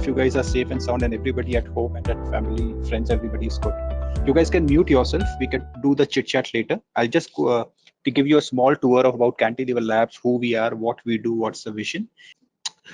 of you guys are safe and sound and everybody at home and at family, friends, everybody is good. You guys can mute yourself. We can do the chit chat later. I'll just to give you a small tour of about Cantilever Labs, who we are, what we do, what's the vision.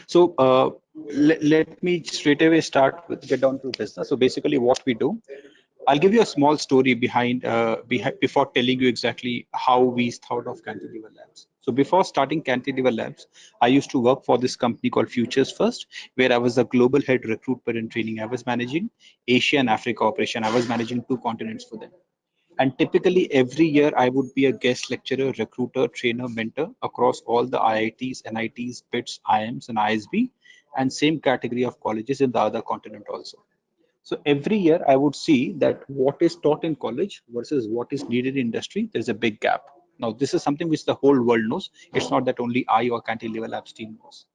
So let me straight away start with get down to business. So basically what we do, I'll give you a small story behind before telling you exactly how we thought of Cantilever Labs. So before starting Cantilever Labs, I used to work for this company called Futures First, where I was the global head recruitment and training. I was managing Asia and Africa operation. I was managing 2 continents for them. And typically every year I would be a guest lecturer, recruiter, trainer, mentor across all the IITs, NITs, BITS, IIMs, and ISB, and same category of colleges in the other continent also. So every year I would see that what is taught in college versus what is needed in industry, there's a big gap. Now, this is something which the whole world knows. It's not that only I or Cantilever Labs team knows.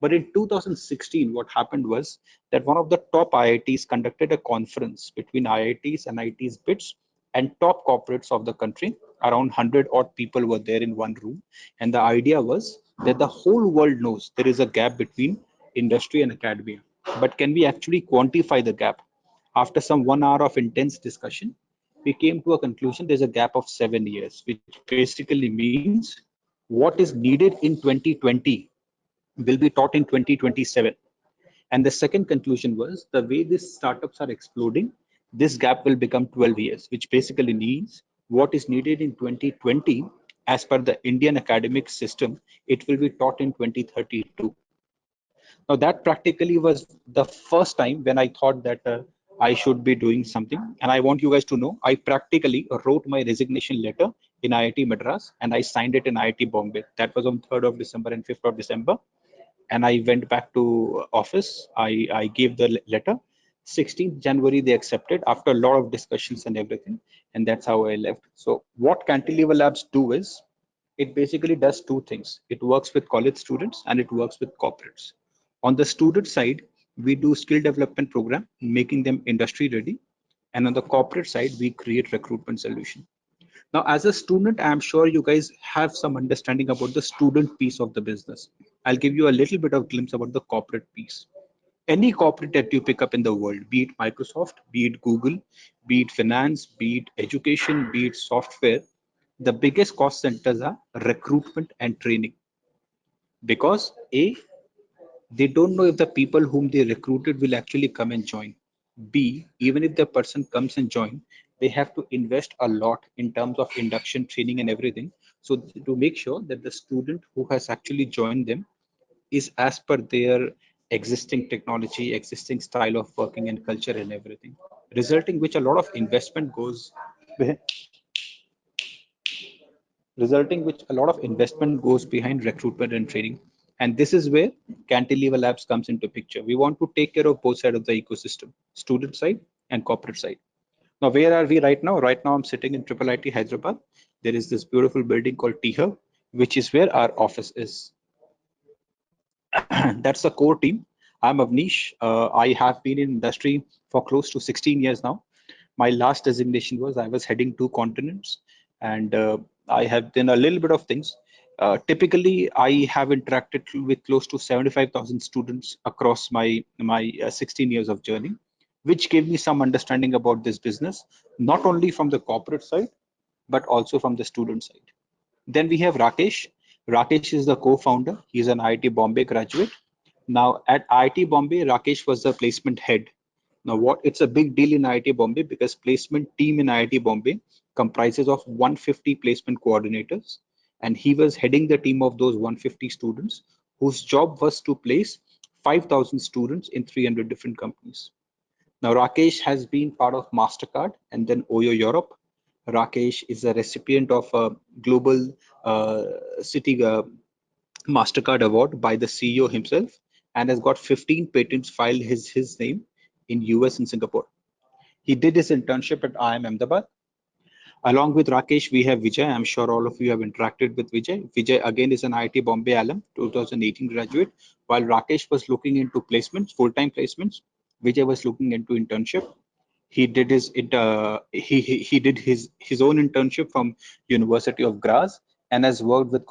But in 2016, what happened was that one of the top IITs conducted a conference between IITs and IITs BITS and top corporates of the country. Around 100 odd people were there in one room. And the idea was that the whole world knows there is a gap between industry and academia. But can we actually quantify the gap? After some 1 hour of intense discussion, we came to a conclusion there's a gap of 7 years, which basically means what is needed in 2020 will be taught in 2027. And the second conclusion was the way these startups are exploding, this gap will become 12 years, which basically means what is needed in 2020 as per the Indian academic system, it will be taught in 2032. Now that practically was the first time when I thought that I should be doing something. And I want you guys to know, I practically wrote my resignation letter in IIT Madras and I signed it in IIT Bombay. That was on 3rd of December and 5th of December. And I went back to office. I gave the letter. 16th January they accepted after a lot of discussions and everything, and that's how I left. So what Cantilever Labs do is it basically does two things. It works with college students and it works with corporates. On the student side, we do skill development program, making them industry ready, and on the corporate side, we create recruitment solution. Now, as a student, I'm sure you guys have some understanding about the student piece of the business. I'll give you a little bit of glimpse about the corporate piece. Any corporate that you pick up in the world, be it Microsoft, be it Google, be it finance, be it education, be it software, the biggest cost centers are recruitment and training. Because A, they don't know if the people whom they recruited will actually come and join. B, even if the person comes and join, they have to invest a lot in terms of induction, training, and everything. So to make sure that the student who has actually joined them is as per their existing technology, existing style of working and culture and everything, resulting which a lot of investment goes resulting which a lot of investment goes behind recruitment and training. And this is where Cantilever Labs comes into picture. We want to take care of both sides of the ecosystem, student side and corporate side. Now, where are we right now? Right now, I'm sitting in Triple IT Hyderabad. There is this beautiful building called T-Hub, which is where our office is. That's the core team. I'm Avnish. I have been in industry for close to 16 years now. My last designation was I was heading 2 continents, and I have done a little bit of things. Typically, I have interacted with close to 75,000 students across my 16 years of journey, which gave me some understanding about this business, not only from the corporate side, but also from the student side. Then we have Rakesh. Rakesh is the co-founder. He's an IIT Bombay graduate. Now at IIT Bombay, Rakesh was the placement head. Now what it's a big deal in IIT Bombay because placement team in IIT Bombay comprises of 150 placement coordinators, and he was heading the team of those 150 students whose job was to place 5,000 students in 300 different companies. Now, Rakesh has been part of MasterCard and then OYO Europe. Rakesh is a recipient of a global city MasterCard award by the CEO himself and has got 15 patents filed his name in US and Singapore. He did his internship at IIM Ahmedabad. Along with Rakesh, we have Vijay. I'm sure all of you have interacted with Vijay. Vijay again is an IIT Bombay alum, 2018 graduate. While Rakesh was looking into placements, full-time placements, Vijay was looking into internship. He did he did his own internship from University of Graz and has worked with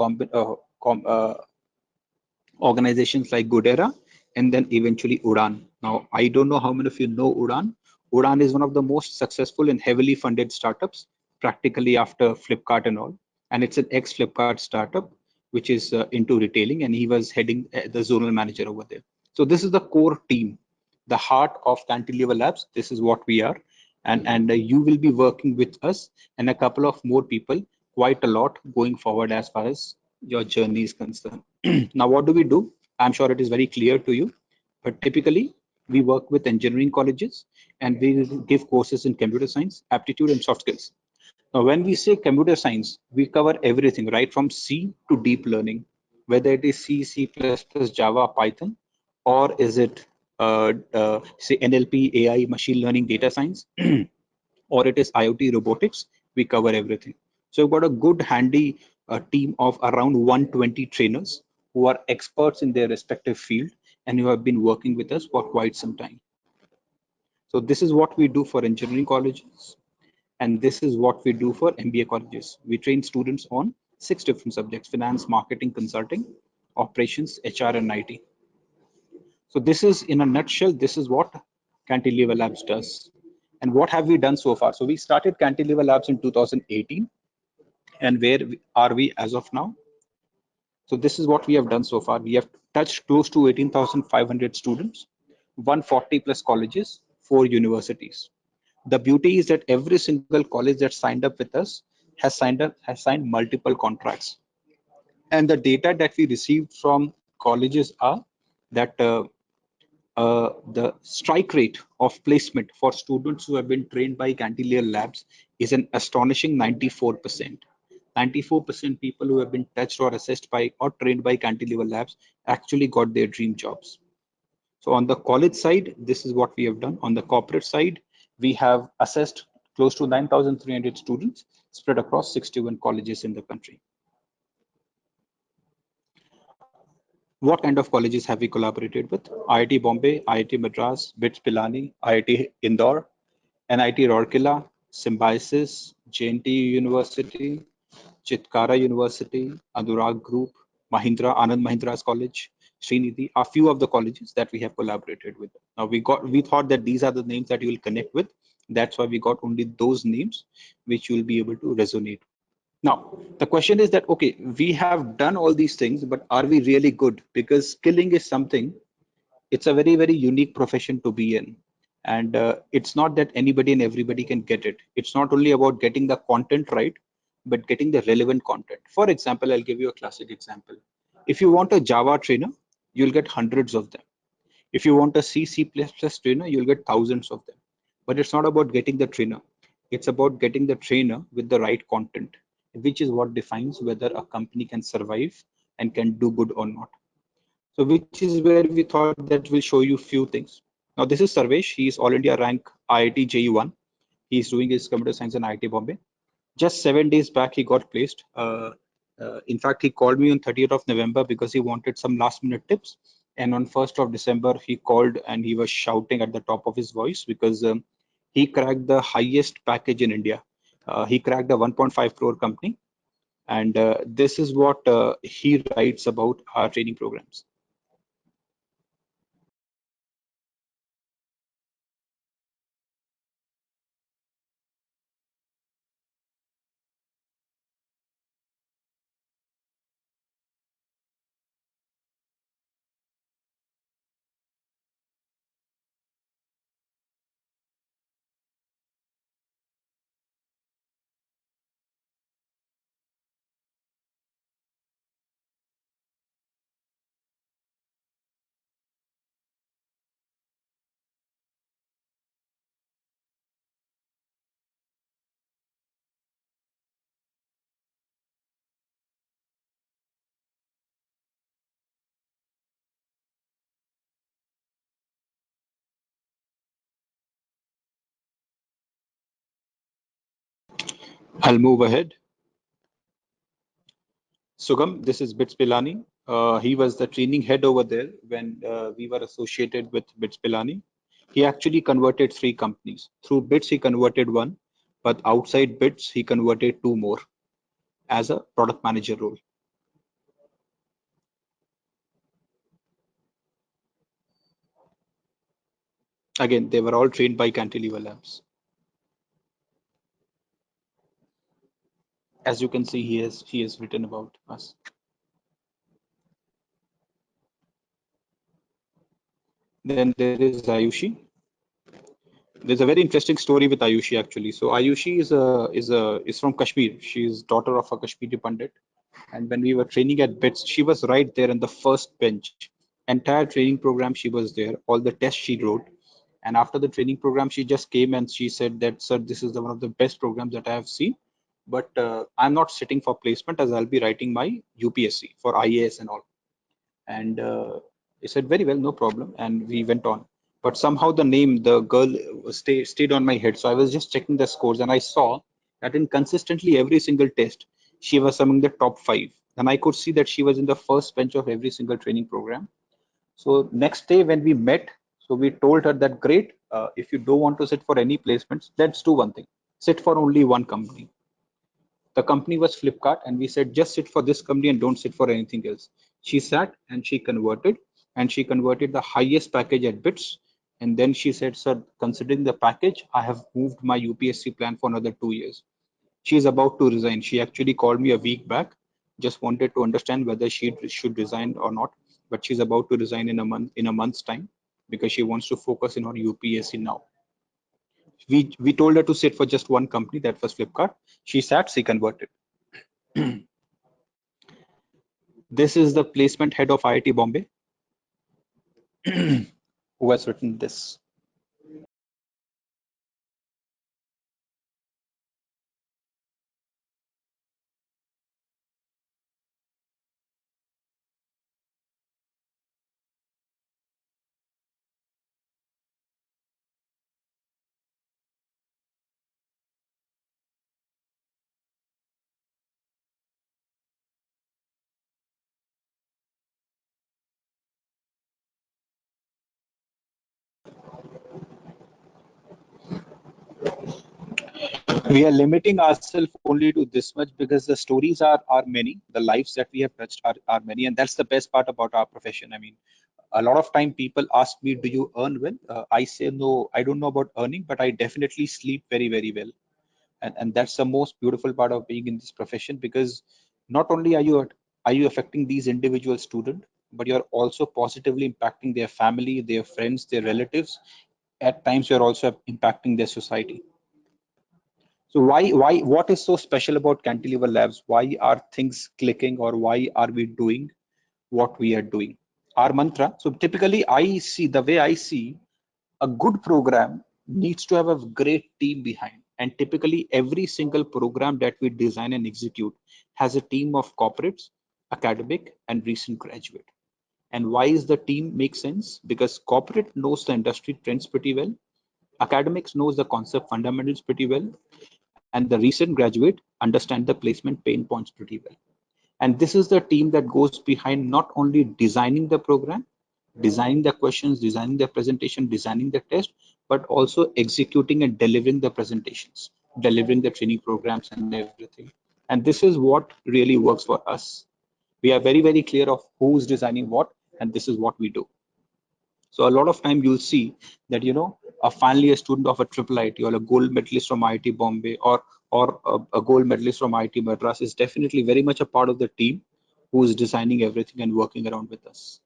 organizations like Goodera and then eventually Udan. Now, I don't know how many of you know Udan. Udan is one of the most successful and heavily funded startups, practically after Flipkart and all. And it's an ex-Flipkart startup, which is into retailing, and he was heading the zonal manager over there. So this is the core team, the heart of Cantilever Labs. This is what we are, and you will be working with us and a couple of more people quite a lot going forward as far as your journey is concerned. Now, what do we do? I'm sure it is very clear to you, but typically we work with engineering colleges and we give courses in computer science, aptitude, and soft skills. Now, when we say computer science, we cover everything right from C to deep learning, whether it is C, C++, Java, Python, or is it say NLP, AI, machine learning, data science, or it is IoT robotics, we cover everything. So we've got a good handy team of around 120 trainers who are experts in their respective field and who have been working with us for quite some time. So this is what we do for engineering colleges, and this is what we do for MBA colleges. We train students on 6 different subjects: finance, marketing, consulting, operations, HR, and IT. So this is, in a nutshell, this is what Cantilever Labs does. And what have we done so far? So we started Cantilever Labs in 2018. And where are we as of now? So this is what we have done so far. We have touched close to 18,500 students, 140 plus colleges, 4 universities. The beauty is that every single college that signed up with us has signed multiple contracts. And the data that we received from colleges are that the strike rate of placement for students who have been trained by Cantilever Labs is an astonishing 94%. 94% people who have been touched or assessed by or trained by Cantilever Labs actually got their dream jobs. So on the college side, this is what we have done. On the corporate side, we have assessed close to 9,300 students spread across 61 colleges in the country. What kind of colleges have we collaborated with? IIT Bombay, IIT Madras, BITS Pilani, IIT Indore, NIT Rourkela, Symbiosis, JNTU University, Chitkara University, Anurag Group, Mahindra, Anand Mahindra's College, Srinidhi, a few of the colleges that we have collaborated with. Now we thought that these are the names that you will connect with. That's why we got only those names which you will be able to resonate. Now, the question is that, okay, we have done all these things, but are we really good? Because skilling is something, it's a very, very unique profession to be in. And it's not that anybody and everybody can get it. It's not only about getting the content right, but getting the relevant content. For example, I'll give you a classic example. If you want a Java trainer, you'll get hundreds of them. If you want a C, C++ trainer, you'll get thousands of them. But it's not about getting the trainer. It's about getting the trainer with the right content, which is what defines whether a company can survive and can do good or not. So which is where we thought that we'll show you few things. Now this is Sarvesh. He is all India rank IIT JE1. He is doing his computer science in IIT Bombay. Just 7 days back, he got placed. In fact, he called me on 30th of November because he wanted some last minute tips. And on 1st of December, he called and he was shouting at the top of his voice because he cracked the highest package in India. He cracked a 1.5 crore company. And this is what he writes about our training programs. I'll move ahead. Sugam, this is Bits Pilani. He was the training head over there when we were associated with Bits Pilani. He actually converted 3 companies. Through Bits, he converted one, but outside Bits, he converted 2 more as a product manager role. Again, they were all trained by Cantilever Labs. As you can see, he has written about us. Then there is Ayushi. There's a very interesting story with Ayushi actually. So Ayushi is from Kashmir. She is daughter of a Kashmiri Pandit. And when we were training at BITS, she was right there in the first bench. Entire training program, she was there. All the tests she wrote. And after the training program, she just came and she said that, sir, this is one of the best programs that I have seen. But I'm not sitting for placement as I'll be writing my UPSC for IAS and all. And he said, very well, no problem. And we went on. But somehow the name, the girl stayed on my head. So I was just checking the scores and I saw that in consistently every single test, she was among the top five. And I could see that she was in the first bench of every single training program. So next day when we met, so we told her that great, if you don't want to sit for any placements, let's do one thing. Sit for only one company. The company was Flipkart, and we said just sit for this company and don't sit for anything else. She sat and she converted the highest package at bits. And then she said, sir, considering the package, I have moved my UPSC plan for another 2 years. She is about to resign. She actually called me a week back, just wanted to understand whether she should resign or not. But she's about to resign in a month's time because she wants to focus in on UPSC now. We told her to sit for just one company, that was Flipkart. She sat, she converted. This is the placement head of IIT Bombay who has written this. We are limiting ourselves only to this much because the stories are many, the lives that we have touched are many, and that's the best part about our profession. I mean, a lot of time people ask me, do you earn well? I say no, I don't know about earning, but I definitely sleep very, very well. And that's the most beautiful part of being in this profession, because not only are you affecting these individual students, but you're also positively impacting their family, their friends, their relatives. At times you're also impacting their society. So what is so special about Cantilever Labs? Why are things clicking, or why are we doing what we are doing? Our mantra. So typically the way I see, a good program needs to have a great team behind. And typically every single program that we design and execute has a team of corporates, academic, and recent graduate. And why is the team make sense? Because corporate knows the industry trends pretty well, academics knows the concept fundamentals pretty well, and the recent graduate understand the placement pain points pretty well. And this is the team that goes behind not only designing the program, designing the questions, designing the presentation, designing the test, but also executing and delivering the presentations, delivering the training programs and everything. And this is what really works for us. We are very, very clear of who's designing what, and this is what we do. So a lot of time you'll see that, a finally a student of a triple IT or a gold medalist from IIT Bombay, or a gold medalist from IIT Madras is definitely very much a part of the team who is designing everything and working around with us.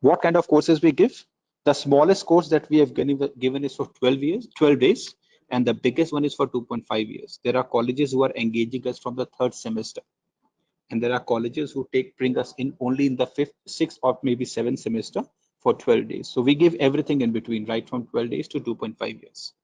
What kind of courses we give? The smallest course that we have given is for 12 days, and the biggest one is for 2.5 years. There are colleges who are engaging us from the third semester, and there are colleges who bring us in only in the fifth, sixth, or maybe seventh semester for 12 days. So we give everything in between, right from 12 days to 2.5 years.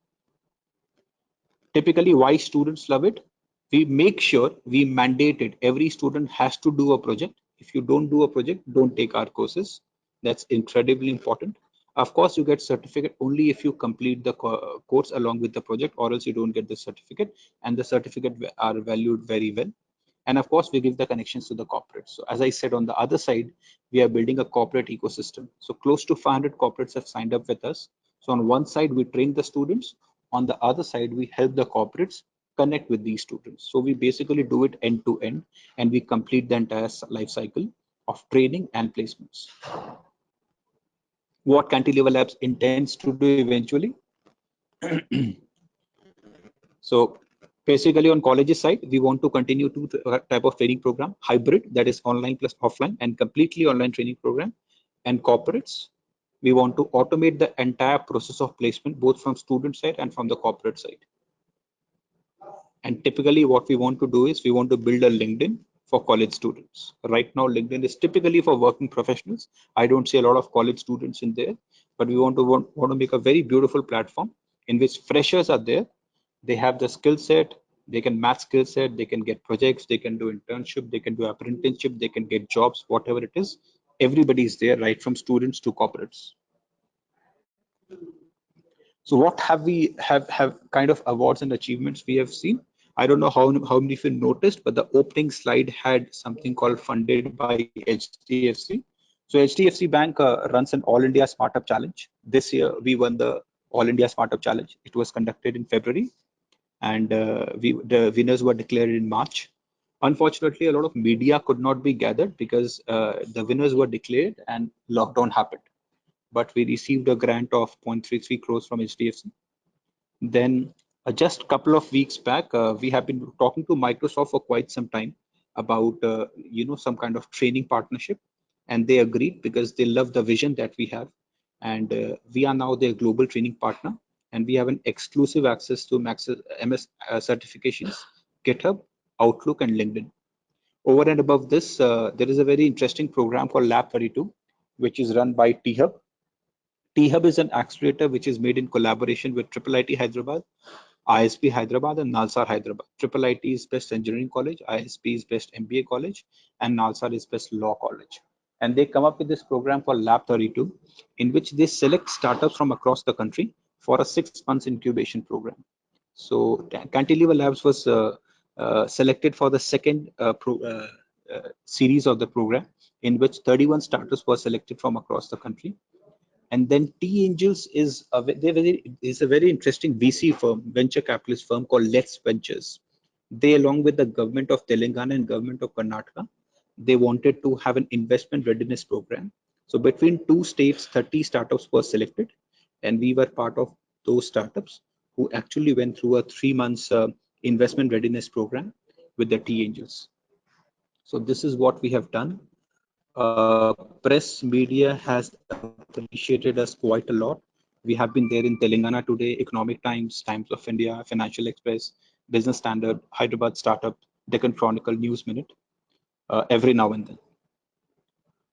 Typically, why students love it? We make sure we mandate it. Every student has to do a project. If you don't do a project, don't take our courses. That's incredibly important. Of course, you get certificate only if you complete the course along with the project, or else you don't get the certificate, and the certificate are valued very well. And of course, we give the connections to the corporates. So as I said, on the other side, we are building a corporate ecosystem. So close to 500 corporates have signed up with us. So on one side, we train the students. On the other side, we help the corporates connect with these students. So we basically do it end to end, and we complete the entire life cycle of training and placements. what Cantilever Labs intends to do eventually. So basically on colleges side, we want to continue two type of training program: hybrid, that is online plus offline, and completely online training program. And corporates, we want to automate the entire process of placement, both from student side and from the corporate side. And typically what we want to do is we want to build a LinkedIn for college students. Right now, LinkedIn is typically for working professionals. I don't see a lot of college students in there, but we want to make a very beautiful platform in which freshers are there. They have the skill set, they can match skill set, they can get projects, they can do internship, they can do apprenticeship, they can get jobs, whatever it is. Everybody is there, right from students to corporates. So what have we have kind of awards and achievements we have seen? I don't know how many of you noticed, but the opening slide had something called funded by HDFC. So HDFC Bank runs an All India Startup Challenge. This year we won the All India Startup Challenge. It was conducted in February, and the winners were declared in March. Unfortunately, a lot of media could not be gathered because the winners were declared and lockdown happened. But we received a grant of 0.33 crores from HDFC. Then just a couple of weeks back, we have been talking to Microsoft for quite some time about some kind of training partnership, and they agreed because they love the vision that we have, and we are now their global training partner, and we have an exclusive access to MS certifications, GitHub, Outlook, and LinkedIn. Over and above this, there is a very interesting program called Lab 32, which is run by T-Hub. T-Hub is an accelerator which is made in collaboration with IIIT Hyderabad, ISB Hyderabad, and Nalsar Hyderabad. IIIT is best engineering college, ISB is best MBA college, and Nalsar is best law college. And they come up with this program called Lab 32, in which they select startups from across the country for a 6 months incubation program. So Cantilever Labs was selected for the second series of the program, in which 31 startups were selected from across the country. And then T Angels is a very interesting VC firm, venture capitalist firm called Let's Ventures. They, along with the government of Telangana and government of Karnataka, they wanted to have an investment readiness program. So between two states, 30 startups were selected, and we were part of those startups who actually went through a 3 months investment readiness program with the T Angels. So this is what we have done. Press media has appreciated us quite a lot. We have been there in Telangana Today, Economic Times, Times of India, Financial Express, Business Standard, Hyderabad Startup, Deccan Chronicle, News Minute, every now and then.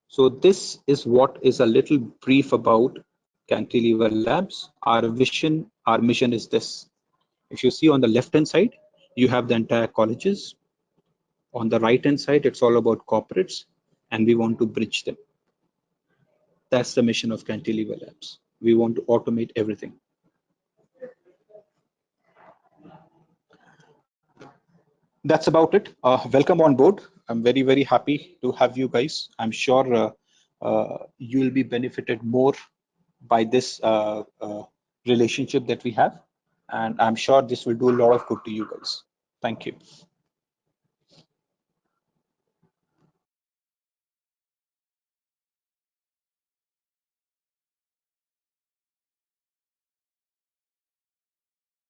So this is what is a little brief about Cantilever Labs. Our vision, our mission is this. If you see on the left-hand side, you have the entire colleges. On the right-hand side, it's all about corporates, and we want to bridge them. That's the mission of Cantilever Labs. We want to automate everything. That's about it. Welcome on board. I'm very, very happy to have you guys. I'm sure you will be benefited more by this relationship that we have. And I'm sure this will do a lot of good to you guys. Thank you.